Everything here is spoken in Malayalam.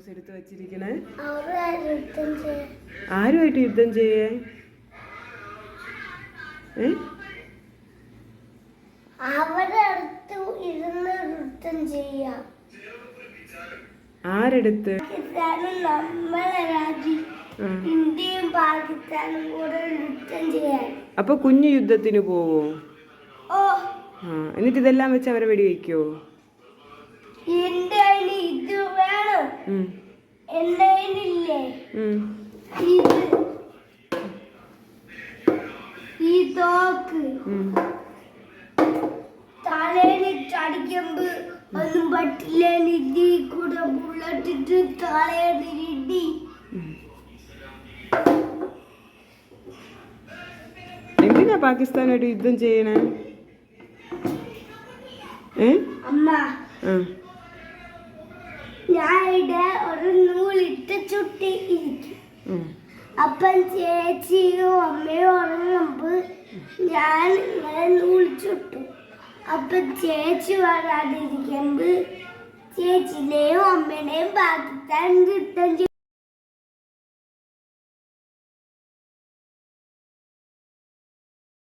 ന്യൂസ് എടുത്ത് വെച്ചിരിക്കണേ? ആരുമായിട്ട് യുദ്ധം ചെയ്യേ? ആരെടുത്ത്? ഇന്ത്യയും പാകിസ്ഥാനും കൂടെ യുദ്ധം ചെയ്യാൻ. അപ്പൊ കുഞ്ഞു യുദ്ധത്തിന് പോവോ? എന്നിട്ട് ഇതെല്ലാം വെച്ച് അവരെ വെടിവെക്കോ? എന്റെ ഇത് വേണം, എന്റെ ഈ തോക്ക് തലയിലിട്ടടിക്കുമ്പോ ഒന്നും പറ്റില്ല. നിധി കൂടെ ബുള്ളറ്റിട്ട് തലയിലിടി. എന്തിനാ പാകിസ്ഥാനായിട്ട് യുദ്ധം ചെയ്യണേ? അമ്മ, ഞാനിവിടെ ഒരു നൂലിട്ട് ചുട്ടിയിരിക്കും. അപ്പം ചേച്ചിയും അമ്മയും ഉറങ്ങുമ്പോ ഞാൻ ഇങ്ങനെ നൂല് ചുട്ടു. അപ്പൊ ചേച്ചി വരാതിരിക്കുമ്പോ ചേച്ചിനെയും അമ്മേനെയും പാകിസ്ഥാൻ യുദ്ധം